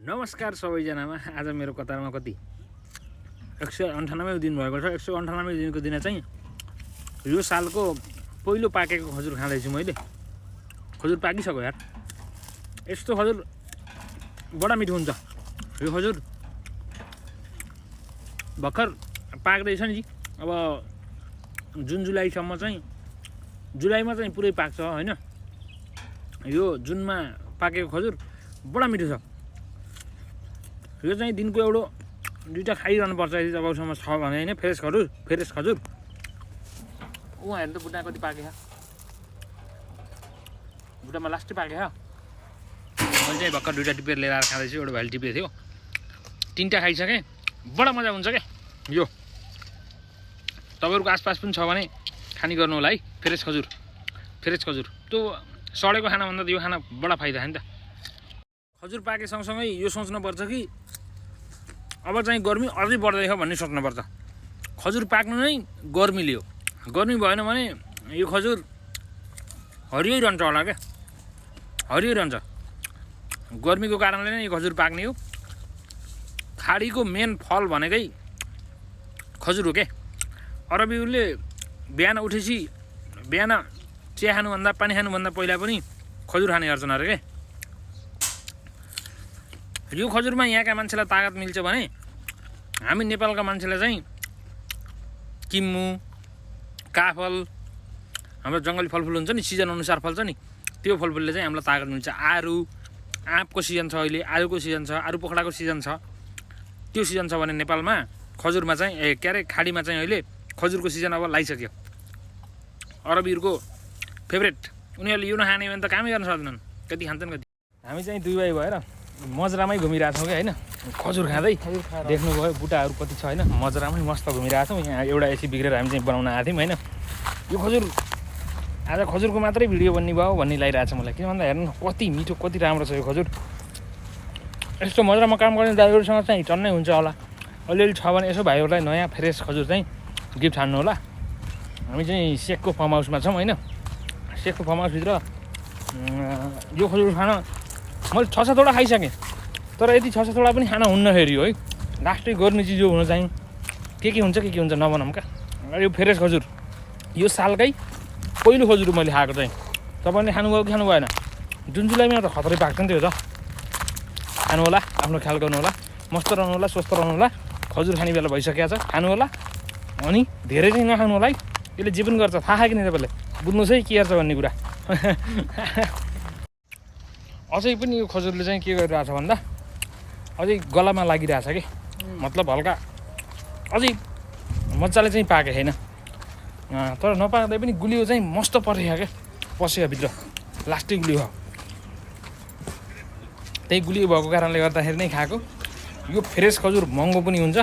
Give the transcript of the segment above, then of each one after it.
नमस्कार सबैजनामा। आज मेरो कतारमा कति 198 दिन भएको छ। 198 दिनको दिन चाहिँ यो सालको पहिलो पाकेको खजुर खाँदैछु मैले। खजुर पाकिसक्यो यार। यस्तो खजुर बडा मिठो हुन्छ। यो खजुर भर्खर पाक्दैछ नि। अब जुन जुलाईसम्म चाहिँ जुलाईमा चाहिँ पुरै पाक्छ हैन। यो जुनमा पाकेको खजुर बडा मिठो छ। यो चाहिँ दिनको एउटा दुईटा खाइरहनु पर्छ यदि तपाईँसँग छ भने हैन। फ्रेस खजुर ऊ हेर्नु त बुढा कति पाके बुढामा लास्टै पाके मैले चाहिँ भर्खर दुईटा टिपेर लिएर आएर खाँदैछु। एउटा भाइले टिपेको थियो, तीनटा खाइसकेँ। बडा मजा हुन्छ क्या यो। तपाईँहरूको आसपास पनि छ भने खानी गर्नु होला है। फ्रेस खजुर त्यो सडेको खानाभन्दा यो खाना बडा फाइदा हो नि त। खजुर पाके सँगसँगै यो सोच्नुपर्छ कि अब चाहिँ गर्मी अझै बढ्दैछ भन्ने सोच्नुपर्छ। खजुर पाक्नु नै गर्मीले हो। गर्मी भएन भने यो खजुर हरियै रहन्छ होला क्या। हरियै रहन्छ। गर्मीको कारणले नै यो खजुर पाक्ने हो। खाडीको मेन फल भनेकै खजुर हो क्या। अरबीहरूले बिहान उठेपछि बिहान चिया खानुभन्दा पानी खानुभन्दा पहिला पनि खजुर खाने गर्छन् अरे क्या। यो खजुरमा यहाँका मान्छेलाई तागत मिल्छ भने हामी नेपालका मान्छेलाई चाहिँ किम्मु, काफल, हाम्रो जङ्गली फलफुल हुन्छ नि, सिजन अनुसार फल्छ नि, त्यो फलफुलले चाहिँ हामीलाई तागत मिल्छ। आरु, आँपको सिजन छ अहिले, आलुको सिजन छ, आरु पोखडाको सिजन छ। त्यो सिजन छ भने नेपालमा खजुरमा चाहिँ खाडीमा चाहिँ अहिले खजुरको सिजन अब लागिसक्यो। अरबीहरूको फेभरेट। उनीहरूले यो नखाने भने त कामै गर्न सक्दैनन्। कति खान्छन् कति। हामी चाहिँ दुई भाइ भएर मजरामै घुमिरहेको छौँ क्या होइन। खजुर खाँदै देख्नुभयो बुटाहरू कति छ होइन। मजरामै मस्त घुमिरहेको छौँ। यहाँ एउटा एसी बिग्रेर हामी चाहिँ बनाउन आएको थियौँ होइन। यो खजुर आज खजुरको मात्रै भिडियो बन्ने भयो भन्ने लागिरहेको छ मलाई। किन भन्दा हेर्नु कति मिठो कति राम्रो छ यो खजुर। यस्तो मजरामा काम गर्ने दाइहरूसँग चाहिँ टन्नै हुन्छ होला। अलिअलि छ भने यसो भाइहरूलाई नयाँ फ्रेस खजुर चाहिँ गिफ्ट हान्नु होला। हामी चाहिँ सेकको फार्म हाउसमा छौँ होइन। सेकको फार्म हाउसभित्र यो खजुर खान मैले 6-7वटा खाइसकेँ। तर यति 6-7वटा पनि खान हुन्न फेरि है। लास्टै गर्मी चिज हुन चाहिँ के हुन्छ नबनाऊँ क्या। यो फ्रेस खजुर यो सालकै पहिलो खजुर मैले खाएको चाहिँ। तपाईँले खानुभयो कि खानु भएन? जुन जुलाईमा त खतरै पाक्छ नि त्यो त। खानु होला, आफ्नो ख्याल गर्नु होला, मस्त रहनु होला, स्वस्थ रहनु होला। खजुर खाने बेला भइसकेको छ, खानु होला। अनि धेरै चाहिँ नखानु होला है। यसले जे पनि गर्छ थाहा कि नै तपाईँले? बुझ्नुहोस् है के गर्छ भन्ने कुरा। अझै पनि यो खजुरले चाहिँ के गरिरहेछ भन्दा अझै गलामा लागिरहेछ कि। मतलब हल्का अझै मजाले चाहिँ पाके छैन। तर नपाक्दै पनि गुलियो चाहिँ मस्त परेको क्या। पस्यो भित्र लास्टै गुलियो भयो। त्यही गुलियो भएको कारणले गर्दाखेरि नै खाएको। यो फ्रेस खजुर महँगो पनि हुन्छ।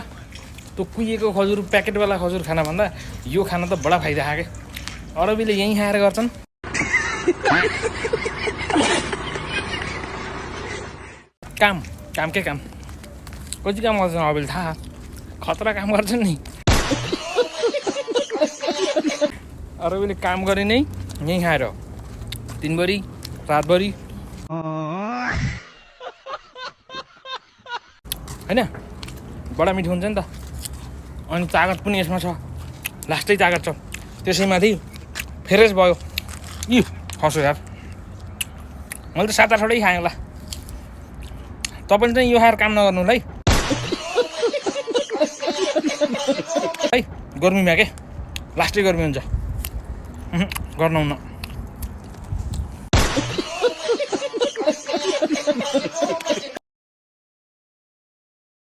त्यो कुहिएको खजुर प्याकेटवाला खजुर खानभन्दा यो खाना त बडा फाइदा खायो क्या। अरबीले यहीँ खाएर गर्छन्। काम के काम कति काम गर्छन् अबेल थाहा। खतरा काम गर्छन् नि। अरबीले काम गरे नै यहीँ खाएर दिनभरि रातभरि होइन। बडा मिठो हुन्छ नि त। अनि तागत पनि यसमा छ। लास्टै तागत छ। त्यसैमाथि फ्रेस भयो। यी खसो यार। मैले त 7-8वटै खाएँ होला। तपाईँले चाहिँ यो खाएर काम नगर्नु है। है गर्मीमा के लास्टै गर्मी हुन्छ। गर्नुहुन्न।